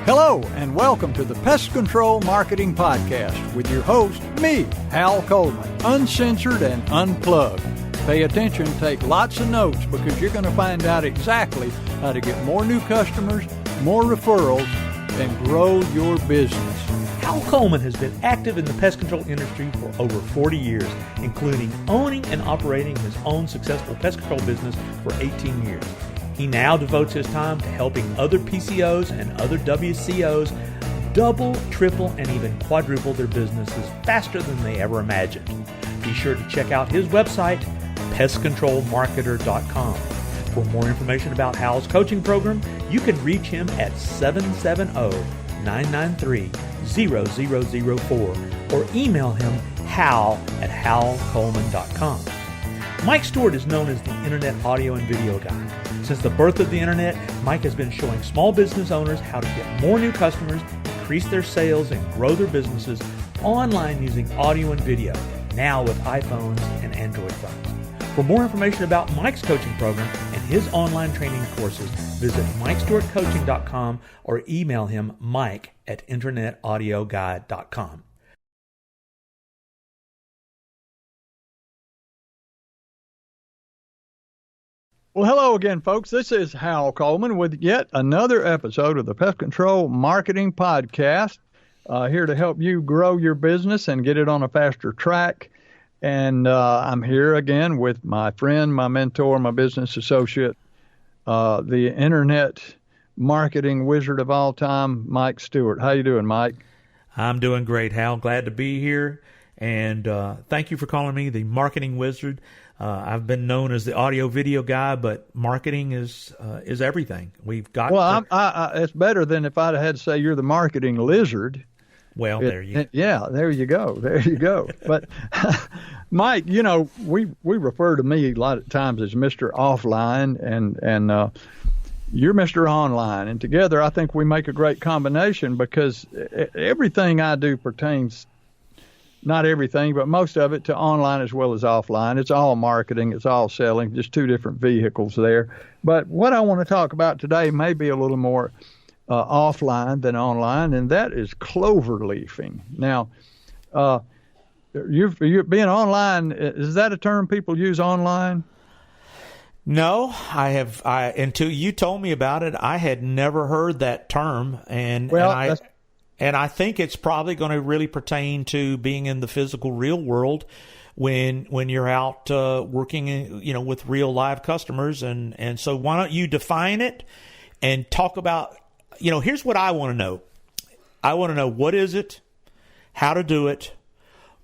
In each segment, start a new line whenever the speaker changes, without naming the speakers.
Hello, and welcome to the Pest Control Marketing Podcast with your host, me, Hal Coleman, uncensored and unplugged. Pay attention, take lots of notes, because you're going to find out exactly how to get more new customers, more referrals, and grow your business.
Hal Coleman has been active in the pest control industry for over 40 years, including owning and operating his own successful pest control business for 18 years. He now devotes his time to helping other PCOs and other WCOs double, triple, and even quadruple their businesses faster than they ever imagined. Be sure to check out his website, pestcontrolmarketer.com. For more information about Hal's coaching program, you can reach him at 770-993-0004 or email him hal@halcoleman.com. Mike Stewart is known as the Internet Audio and Video Guy. Since the birth of the Internet, Mike has been showing small business owners how to get more new customers, increase their sales, and grow their businesses online using audio and video, now with iPhones and Android phones. For more information about Mike's coaching program and his online training courses, visit MikeStewartCoaching.com or email him mike@internetaudioguide.com.
Well, hello again, folks. This is Hal Coleman with yet another episode of the Pest Control Marketing Podcast, here to help you grow your business and get it on a faster track. And I'm here again with my friend, my mentor, my business associate, the internet marketing wizard of all time, Mike Stewart. How you doing, Mike?
I'm doing great, Hal. Glad to be here. And thank you for calling me the marketing wizard. I've been known as the audio video guy, but marketing is everything. We've got.
Well, it's better than if I'd had to say you're the marketing lizard.
Well, there you go.
Yeah, there you go. There you go. But Mike, you know, we refer to me a lot of times as Mr. Offline, and you're Mr. Online, and together I think we make a great combination, because everything I do pertains. Not everything, but most of it, to online as well as offline. It's all marketing. It's all selling, just two different vehicles there. But what I want to talk about today may be a little more offline than online, and that is cloverleafing. Now, you're being online, is that a term people use online?
No, until you told me about it, I had never heard that term. And I think it's probably going to really pertain to being in the physical real world when you're out working, with real live customers. And so why don't you define it and talk about, here's what I want to know. I want to know, what is it, how to do it,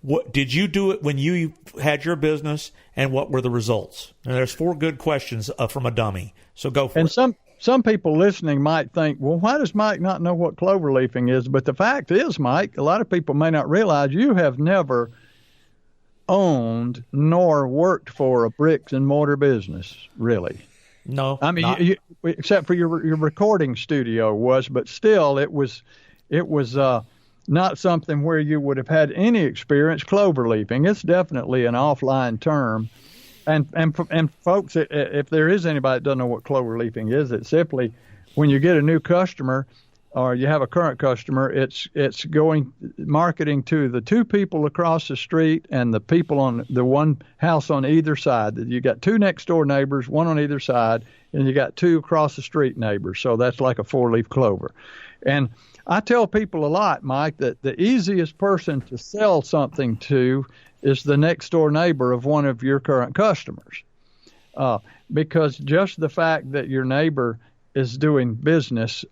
what did you do it when you had your business, and what were the results? And there's 4 good questions from a dummy. So go for it.
Some people listening might think, well, why does Mike not know what cloverleafing is? But the fact is, Mike, a lot of people may not realize you have never owned nor worked for a bricks and mortar business, really.
No.
I mean, you, except for your recording studio but still it was not something where you would have had any experience cloverleafing. It's definitely an offline term. And folks, if there is anybody that doesn't know what cloverleafing is, it's simply when you get a new customer or you have a current customer, it's marketing to the 2 people across the street and the people on the one house on either side. You got 2 next door neighbors, one on either side, and you got 2 across the street neighbors. So that's like a 4-leaf clover. And I tell people a lot, Mike, that the easiest person to sell something to is the next door neighbor of one of your current customers, because just the fact that your neighbor is doing business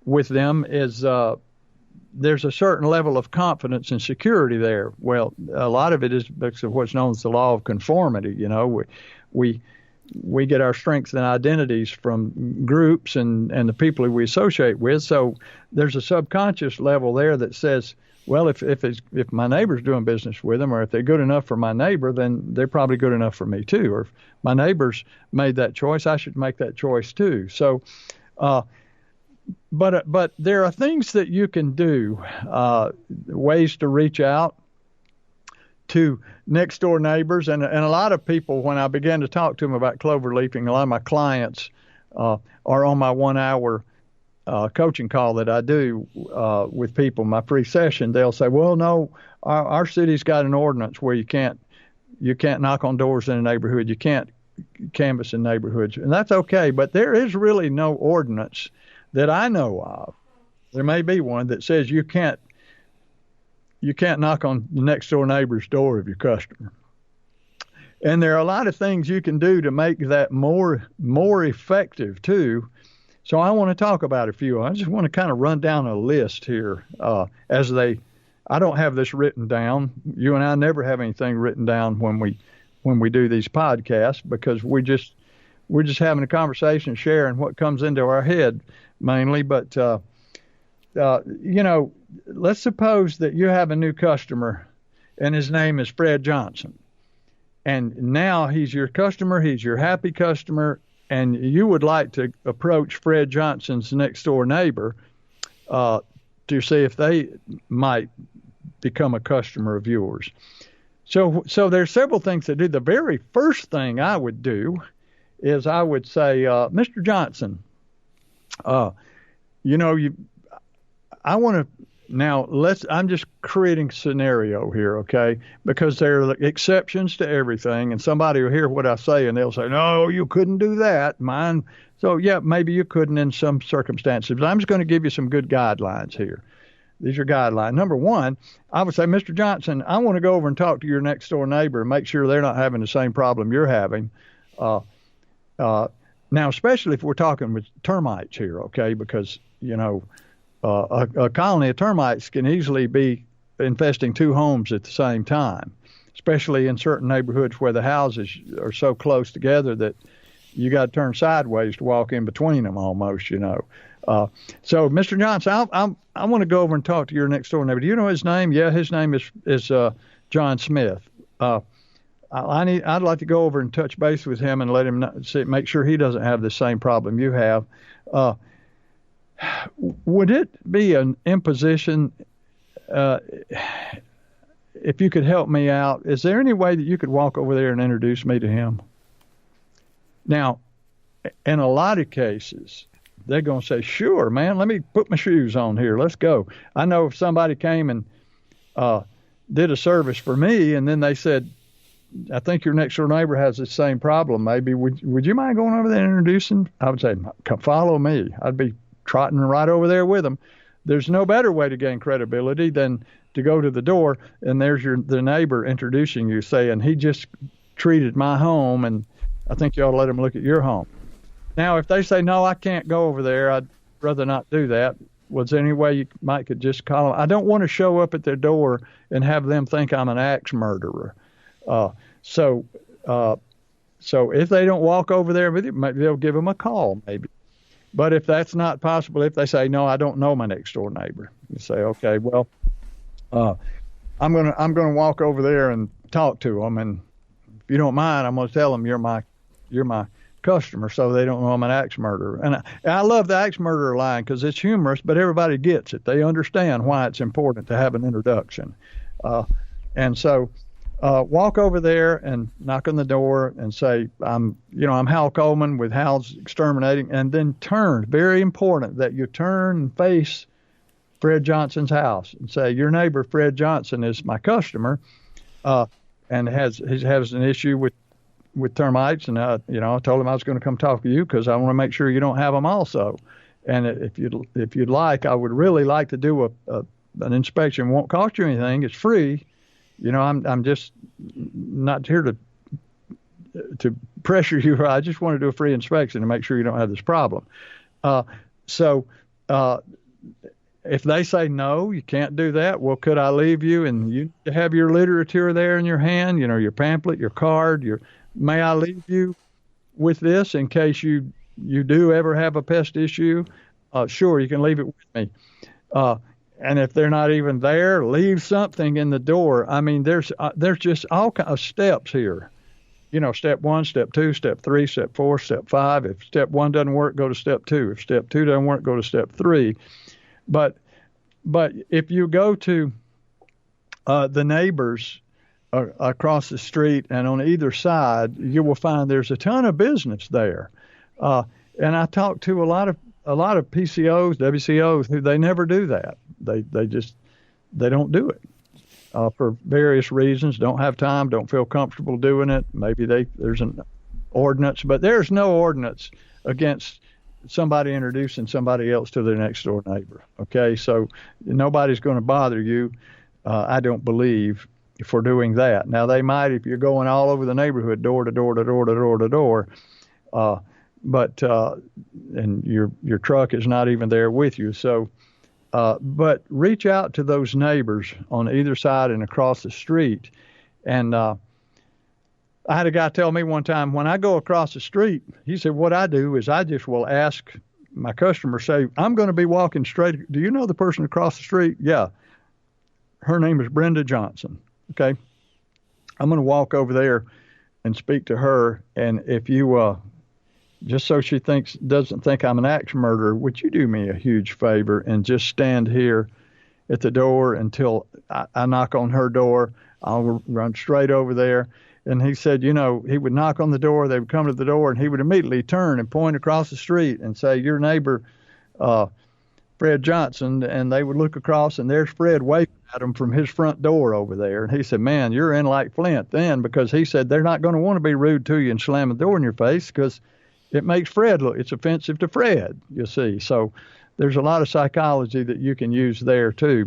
with them is there's a certain level of confidence and security there. Well, a lot of it is because of what's known as the law of conformity. We get our strengths and identities from groups and the people who we associate with. So there's a subconscious level there that says, well, if my neighbor's doing business with them, or if they're good enough for my neighbor, then they're probably good enough for me too. Or if my neighbor's made that choice, I should make that choice too. So, but there are things that you can do, ways to reach out to next door neighbors, and a lot of people, when I began to talk to them about cloverleafing, a lot of my clients are on my 1 hour coaching call that I do with people, my free session. They'll say, well, no, our city's got an ordinance where you can't knock on doors in a neighborhood, you can't canvass in neighborhoods, and that's okay, but there is really no ordinance that I know of. There may be one that says you can't knock on the next door neighbor's door of your customer. And there are a lot of things you can do to make that more effective too. So I want to talk about a few. I just want to kind of run down a list here I don't have this written down. You and I never have anything written down when we do these podcasts, because we're just having a conversation, sharing what comes into our head mainly. But let's suppose that you have a new customer, and his name is Fred Johnson. And now he's your customer, he's your happy customer, and you would like to approach Fred Johnson's next door neighbor to see if they might become a customer of yours. So there's several things to do. The very first thing I would do is I would say, Mr. Johnson, I want to now I'm just creating scenario here, okay? Because there are exceptions to everything, and somebody will hear what I say and they'll say, no, you couldn't do that, mine. So yeah, maybe you couldn't in some circumstances, but I'm just going to give you some good guidelines here. These are guidelines. Number one, I would say, Mr. Johnson, I want to go over and talk to your next door neighbor and make sure they're not having the same problem you're having. Now, especially if we're talking with termites here, okay? Because, a colony of termites can easily be infesting two homes at the same time, especially in certain neighborhoods where the houses are so close together that you got to turn sideways to walk in between them almost, So, Mr. Johnson, I want to go over and talk to your next door neighbor. Do you know his name? Yeah, his name is John Smith. I'd like to go over and touch base with him and let him make sure he doesn't have the same problem you have. Would it be an imposition if you could help me out? Is there any way that you could walk over there and introduce me to him? Now, in a lot of cases, they're going to say, sure, man, let me put my shoes on here. Let's go. I know if somebody came and did a service for me, and then they said, I think your next door neighbor has the same problem. Maybe would you mind going over there and introducing? I would say, come follow me. I'd be trotting right over there with them. There's no better way to gain credibility than to go to the door and there's the neighbor introducing you, saying he just treated my home and I think you ought to let him look at your home. Now, if they say, no, I can't go over there, I'd rather not do that. Was there any way you could just call them? I don't want to show up at their door and have them think I'm an axe murderer. So if they don't walk over there with you, maybe they'll give them a call, maybe. But if that's not possible, if they say, no, I don't know my next door neighbor, you say, okay, well, I'm gonna walk over there and talk to them, and if you don't mind, I'm gonna tell them you're my customer, so they don't know I'm an axe murderer. And I love the axe murderer line because it's humorous, but everybody gets it. They understand why it's important to have an introduction, and so. Walk over there and knock on the door and say, I'm Hal Coleman with Hal's Exterminating, and then turn. Very important that you turn and face Fred Johnson's house and say, your neighbor Fred Johnson is my customer, and has an issue with termites, and I told him I was going to come talk to you because I want to make sure you don't have them also. And if you'd like, I would really like to do an inspection. It won't cost you anything. It's free. I'm just not here to pressure you. I just want to do a free inspection to make sure you don't have this problem. So if they say, no, you can't do that, well, could I leave you and you have your literature there in your hand, your pamphlet, your card, may I leave you with this in case you do ever have a pest issue? Sure, you can leave it with me. And if they're not even there, leave something in the door. I mean, there's just all kinds of steps here. Step 1, step 2, step 3, step 4, step 5. If step 1 doesn't work, go to step 2. If step 2 doesn't work, go to step 3. But if you go to the neighbors across the street, and on either side, you will find there's a ton of business there. And I talked to a lot of PCOs, WCOs, who they never do that. They don't do it for various reasons. Don't have time, don't feel comfortable doing it. Maybe there's an ordinance, but there's no ordinance against somebody introducing somebody else to their next door neighbor. Okay, so nobody's going to bother you, I don't believe, for doing that. Now they might if you're going all over the neighborhood, door to door to door to door to door, but and your truck is not even there with you. So, but reach out to those neighbors on either side and across the street. And I had a guy tell me one time, when I go across the street, he said, what I do is I just will ask my customer, say, I'm going to be walking straight. Do you know the person across the street? Yeah. Her name is Brenda Johnson. Okay. I'm going to walk over there and speak to her. And if you, just so she doesn't think I'm an axe murderer, would you do me a huge favor and just stand here at the door until I knock on her door? I'll run straight over there. And he said, he would knock on the door, they would come to the door, and he would immediately turn and point across the street and say, your neighbor, Fred Johnson, and they would look across, and there's Fred waving at them from his front door over there. And he said, man, you're in like Flint then, because he said they're not going to want to be rude to you and slam the door in your face because it makes Fred look, it's offensive to Fred, you see. So there's a lot of psychology that you can use there too.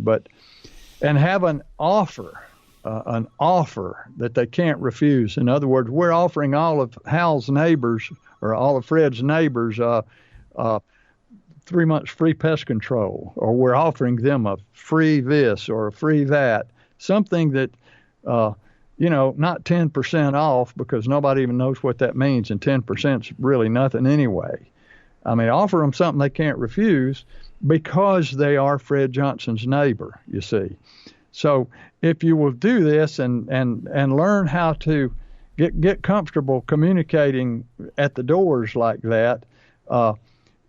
And have an offer that they can't refuse. In other words, we're offering all of Hal's neighbors or all of Fred's neighbors 3 months free pest control, or we're offering them a free this or a free that, something that, not 10% off, because nobody even knows what that means, and 10% is really nothing anyway. I mean, offer them something they can't refuse because they are Fred Johnson's neighbor, you see. So if you will do this and learn how to get comfortable communicating at the doors like that,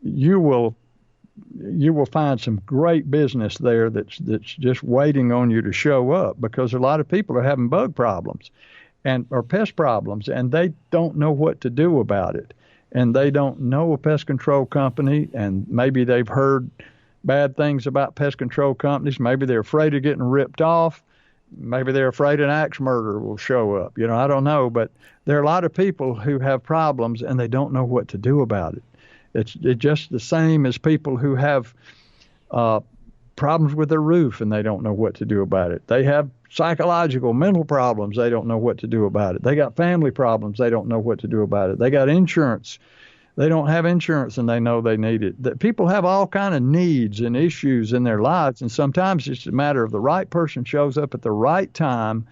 you will find some great business there that's just waiting on you to show up, because a lot of people are having bug problems or pest problems, and they don't know what to do about it. And they don't know a pest control company, and maybe they've heard bad things about pest control companies. Maybe they're afraid of getting ripped off. Maybe they're afraid an axe murderer will show up. I don't know, but there are a lot of people who have problems and they don't know what to do about it. It's just the same as people who have problems with their roof and they don't know what to do about it. They have psychological, mental problems. They don't know what to do about it. They got family problems. They don't know what to do about it. They got insurance. They don't have insurance and they know they need it. That people have all kind of needs and issues in their lives, and sometimes it's a matter of the right person shows up at the right time,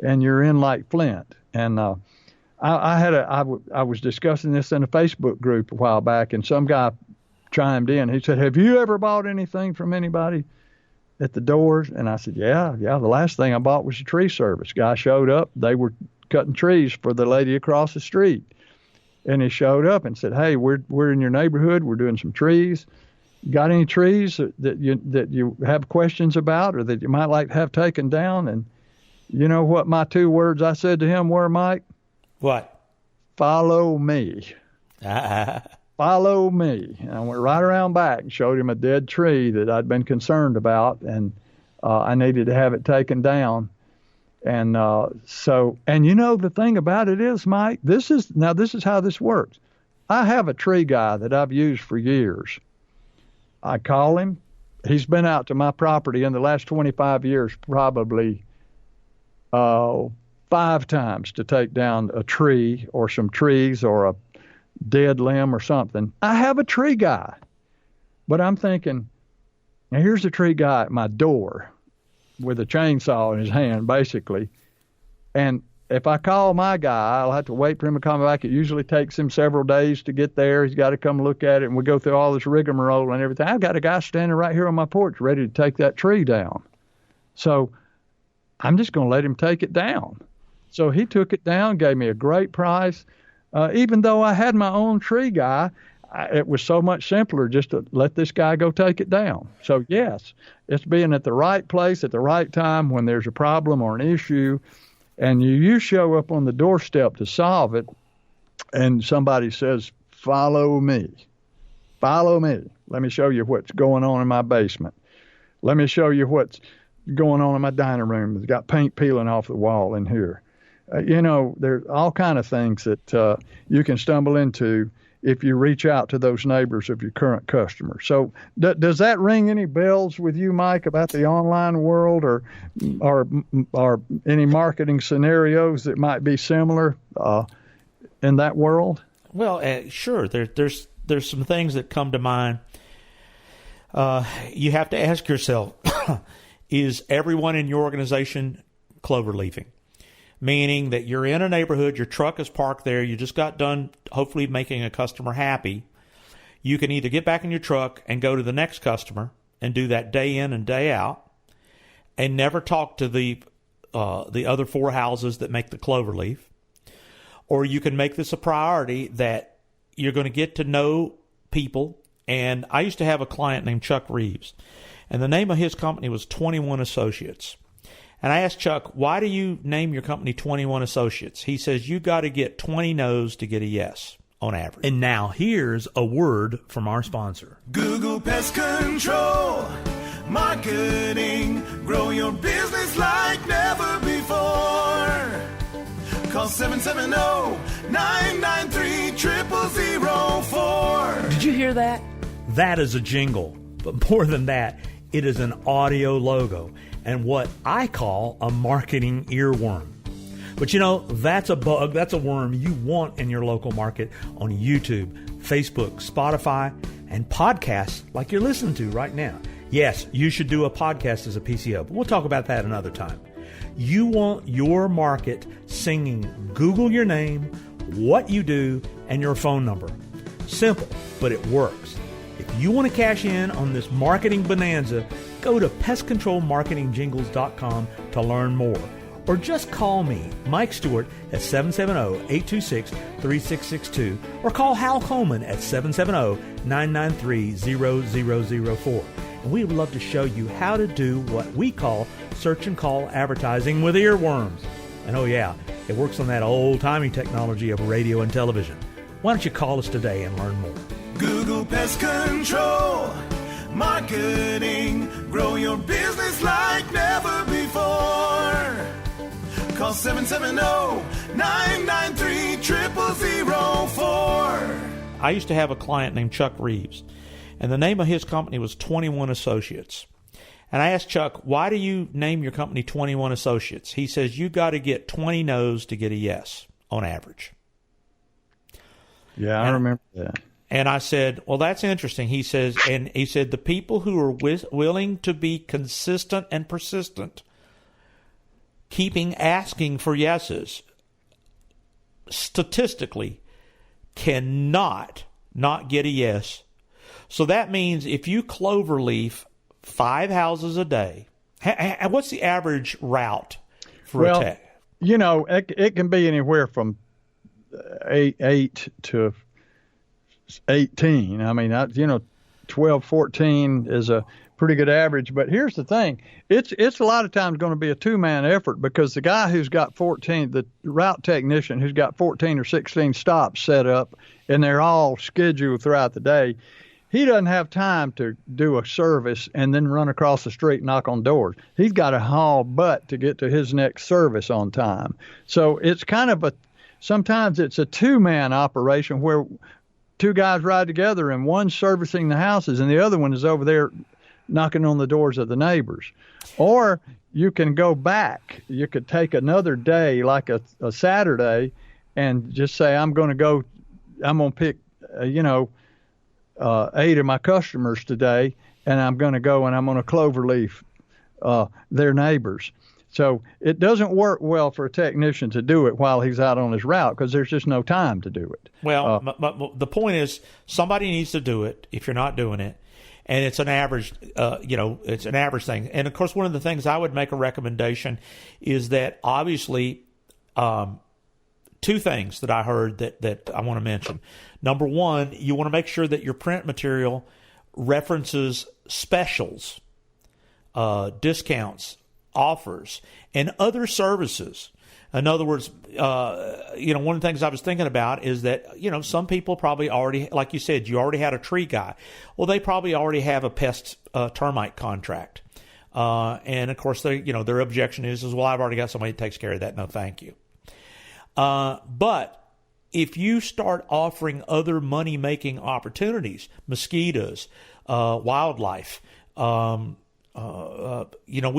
and you're in like Flint. And I was discussing this in a Facebook group a while back, and some guy chimed in. He said, "Have you ever bought anything from anybody at the doors?" And I said, "Yeah. The last thing I bought was a tree service. Guy showed up. They were cutting trees for the lady across the street." And he showed up and said, "Hey, we're in your neighborhood. We're doing some trees. Got any trees that you have questions about or that you might like to have taken down?" And you know what my 2 words I said to him were, Mike?
What?
Follow me. Follow me. And I went right around back and showed him a dead tree that I'd been concerned about, and I needed to have it taken down. And the thing about it is, Mike, this is how this works. I have a tree guy that I've used for years. I call him. He's been out to my property in the last 25 years, probably 5 times to take down a tree or some trees or a dead limb or something. I have a tree guy. But I'm thinking, now here's a tree guy at my door with a chainsaw in his hand, basically. And if I call my guy, I'll have to wait for him to come back. It usually takes him several days to get there. He's got to come look at it, and we go through all this rigmarole and everything. I've got a guy standing right here on my porch ready to take that tree down. So I'm just going to let him take it down. So he took it down, gave me a great price. Even though I had my own tree guy, it was so much simpler just to let this guy go take it down. So, yes, it's being at the right place at the right time when there's a problem or an issue, And you show up on the doorstep to solve it, and somebody says, follow me. Follow me. Let me show you what's going on in my basement. Let me show you what's going on in my dining room. It's got paint peeling off the wall in here. There's all kind of things that you can stumble into if you reach out to those neighbors of your current customers. So does that ring any bells with you, Mike, about the online world or any marketing scenarios that might be similar in that world?
Well, sure. There's some things that come to mind. You have to ask yourself, is everyone in your organization cloverleafing? Meaning that you're in a neighborhood, your truck is parked there, you just got done hopefully making a customer happy. You can either get back in your truck and go to the next customer and do that day in and day out and never talk to the other 4 houses that make the cloverleaf. Or you can make this a priority that you're going to get to know people. And I used to have a client named Chuck Reeves, and the name of his company was 21 Associates. And I asked Chuck, why do you name your company 21 Associates? He says, you got to get 20 no's to get a yes on average.
And now here's a word from our sponsor.
Google Pest Control Marketing. Grow your business like never before. Call 770-993-0004.
Did you hear that? That is a jingle. But more than that, it is an audio logo and what I call a marketing earworm. But that's a bug, that's a worm you want in your local market on YouTube, Facebook, Spotify, and podcasts like you're listening to right now. Yes, you should do a podcast as a PCO, but we'll talk about that another time. You want your market singing Google your name, what you do, and your phone number. Simple, but it works. If you want to cash in on this marketing bonanza, go to pestcontrolmarketingjingles.com to learn more. Or just call me, Mike Stewart, at 770-826-3662, or call Hal Coleman at 770-993-0004. And we would love to show you how to do what we call search and call advertising with earworms. And oh yeah, it works on that old-timey technology of radio and television. Why don't you call us today and learn more?
Google Pest Control Marketing. Grow your business like never before. Call 770-993-0004.
I used to have a client named Chuck Reeves, and the name of his company was 21 Associates. And I asked Chuck, why do you name your company 21 Associates? He says, you got to get 20 no's to get a yes on average.
Yeah, I remember that.
And I said, well, that's interesting. He said, the people who are willing to be consistent and persistent, asking for yeses, statistically cannot not get a yes. So that means if you cloverleaf 5 houses a day, what's the average route for a tech?
It can be anywhere from 8 to 18. I mean, 12, 14 is a pretty good average. But here's the thing. It's a lot of times going to be a 2-man effort because the guy who's got 14, the route technician who's got 14 or 16 stops set up, and they're all scheduled throughout the day, he doesn't have time to do a service and then run across the street and knock on doors. He's got to haul butt to get to his next service on time. So it's kind of sometimes it's a 2-man operation where 2 guys ride together and one's servicing the houses and the other one is over there knocking on the doors of the neighbors. Or you can go back. You could take another day, like a Saturday, and just say, I'm going to pick, 8 of my customers today, and I'm going to go and I'm going to cloverleaf their neighbors. So it doesn't work well for a technician to do it while he's out on his route because there's just no time to do it.
Well, the point is somebody needs to do it if you're not doing it. And it's an average, it's an average thing. And, of course, one of the things I would make a recommendation is that obviously 2 things that I heard that I want to mention. Number one, you want to make sure that your print material references specials, discounts, offers, and other services. In other words, one of the things I was thinking about is that, some people probably already, like you said, you already had a tree guy. Well, they probably already have a pest termite contract. And of course, their objection is, well, I've already got somebody that takes care of that. No, thank you. But if you start offering other money-making opportunities, mosquitoes, wildlife, we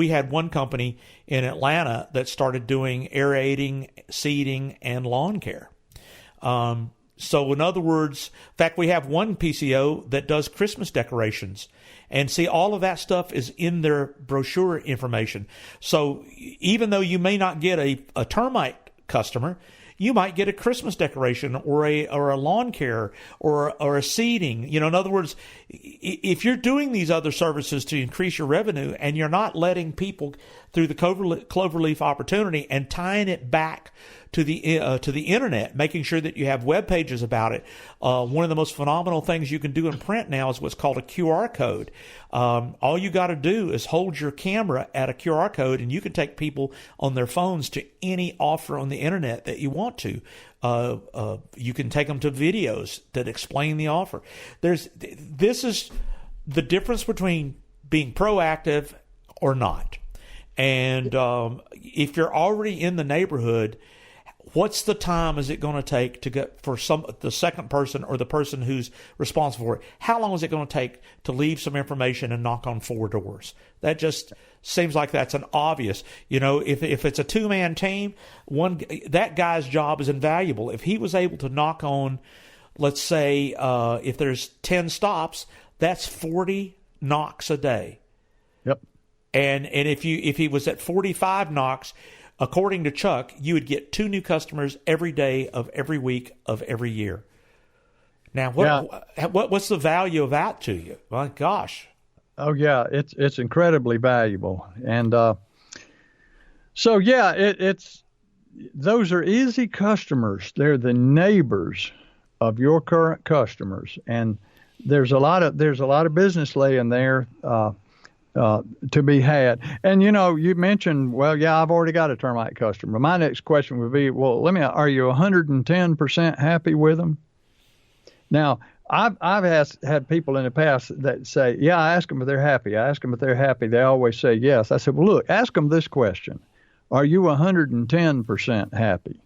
had one company in Atlanta that started doing aerating, seeding, and lawn care. So in other words, in fact, we have one PCO that does Christmas decorations. And see, all of that stuff is in their brochure information. So even though you may not get a termite customer, you might get a Christmas decoration or a lawn care or a seeding. In other words, if you're doing these other services to increase your revenue and you're not letting people through the Cloverleaf opportunity and tying it back to the internet, making sure that you have web pages about it. One of the most phenomenal things you can do in print now is what's called a QR code. All you got to do is hold your camera at a QR code, and you can take people on their phones to any offer on the internet that you want to. You can take them to videos that explain the offer. This is the difference between being proactive or not. And if you're already in the neighborhood, what's the time is it going to take to get for the second person or the person who's responsible for it? How long is it going to take to leave some information and knock on 4 doors? That just seems like that's an obvious. If it's a 2-man team, that guy's job is invaluable. If he was able to knock on, let's say, if there's 10 stops, that's 40 knocks a day.
Yep.
And if he was at 45 knocks, according to Chuck, you would get 2 new customers every day of every week of every year. Now, what's the value of that to you? My gosh.
Oh yeah, it's incredibly valuable, and it's those are easy customers. They're the neighbors of your current customers, and there's a lot of business laying there. To be had. And, you mentioned, I've already got a termite customer. My next question would be, are you 110% happy with them? Now, I've had people in the past that say, I ask them if they're happy. I ask them if they're happy. They always say yes. I said, well, look, ask them this question. Are you 110% happy?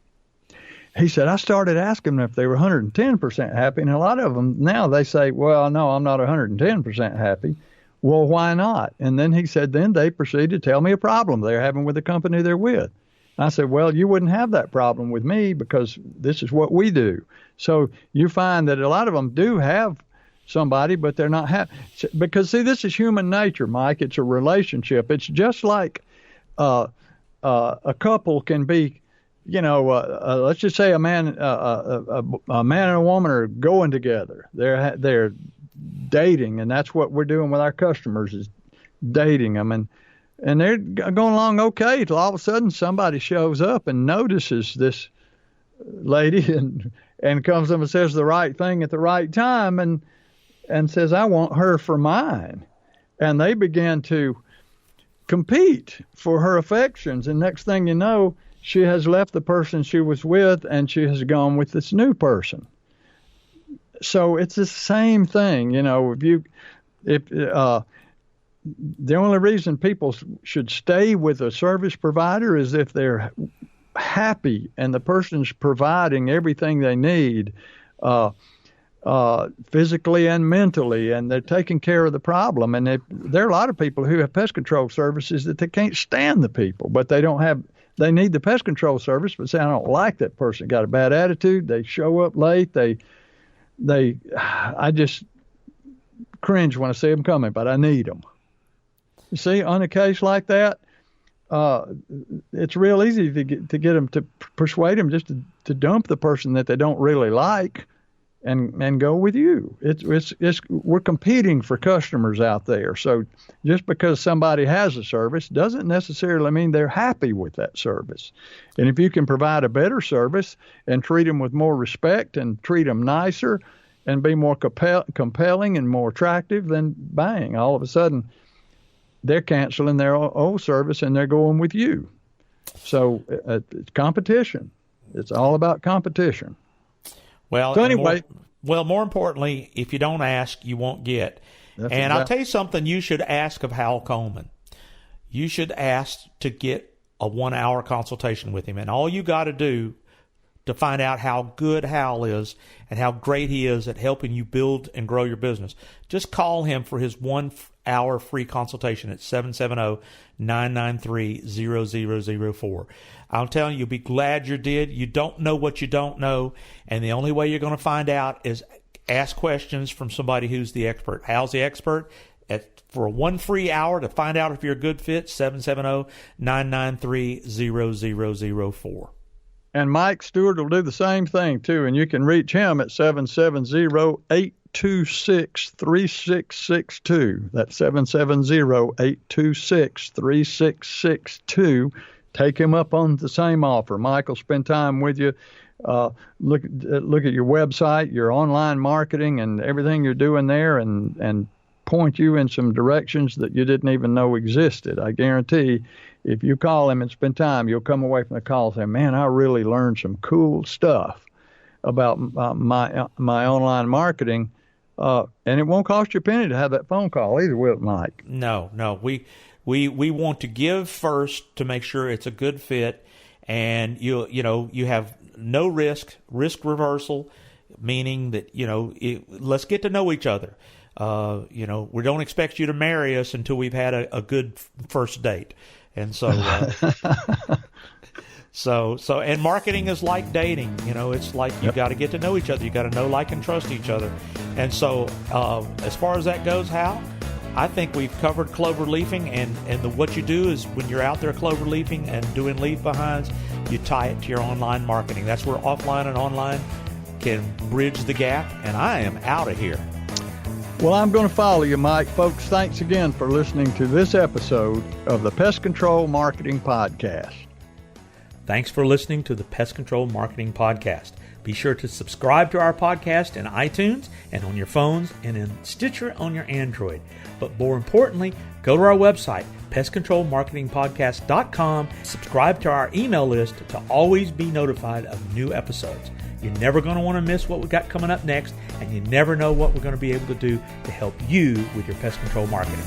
He said, I started asking them if they were 110% happy. And a lot of them now they say, well, no, I'm not 110% happy. Well, why not? And then he said, then they proceed to tell me a problem they're having with the company they're with. I said, well, you wouldn't have that problem with me because this is what we do. So you find that a lot of them do have somebody, but they're not happy. Because, see, this is human nature, Mike. It's a relationship. It's just like a couple can be, let's just say a man and a woman are going together. They're dating, and that's what we're doing with our customers is dating them, and they're going along okay till all of a sudden somebody shows up and notices this lady and comes up and says the right thing at the right time and says, I want her for mine, and they begin to compete for her affections, and next thing you know, she has left the person she was with and she has gone with this new person. So it's the same thing, the only reason people should stay with a service provider is if they're happy and the person's providing everything they need, physically and mentally, and they're taking care of the problem. And there are a lot of people who have pest control services that they can't stand the people, but they need the pest control service, but say, I don't like that person, got a bad attitude, they show up late, I just cringe when I see them coming, but I need them. You see, on a case like that, it's real easy to get them to persuade them just to dump the person that they don't really like and go with you. We're competing for customers out there. So just because somebody has a service doesn't necessarily mean they're happy with that service. And if you can provide a better service and treat them with more respect and treat them nicer and be more compelling and more attractive, then bang, all of a sudden they're canceling their old service and they're going with you. So it's competition. It's all about competition.
Well,
so anyway.
More importantly, if you don't ask, you won't get. And I'll tell you something you should ask of Hal Coleman. You should ask to get a 1-hour consultation with him. And all you got to do to find out how good Hal is and how great he is at helping you build and grow your business, just call him for his 1-hour free consultation at 770-993-0004. I'm telling you, you'll be glad you did. You don't know what you don't know, and the only way you're going to find out is ask questions from somebody who's the expert. Hal's the expert. For one free hour to find out if you're a good fit, 770-993-0004.
And Mike Stewart will do the same thing, too, and you can reach him at 770-826-3662. That's 770-826-3662. Take him up on the same offer. Mike will spend time with you. Look at your website, your online marketing, and everything you're doing there, and point you in some directions that you didn't even know existed. I guarantee if you call him and spend time, you'll come away from the call saying, man, I really learned some cool stuff about my online marketing. And it won't cost you a penny to have that phone call either, will it, Mike?
No. We want to give first to make sure it's a good fit, and you have no risk reversal, meaning that let's get to know each other. We don't expect you to marry us until we've had a good first date, and so and marketing is like dating. It's like you got to get to know each other. You got to know, like, and trust each other. And so as far as that goes, Hal, I think we've covered cloverleafing, and what you do is when you're out there cloverleafing and doing leave behinds, you tie it to your online marketing. That's where offline and online can bridge the gap, and I am out of here.
Well, I'm going to follow you, Mike. Folks, thanks again for listening to this episode of the Pest Control Marketing Podcast.
Thanks for listening to the Pest Control Marketing Podcast. Be sure to subscribe to our podcast in iTunes and on your phones and in Stitcher on your Android. But more importantly, go to our website, pestcontrolmarketingpodcast.com. Subscribe to our email list to always be notified of new episodes. You're never going to want to miss what we got coming up next, and you never know what we're going to be able to do to help you with your pest control marketing.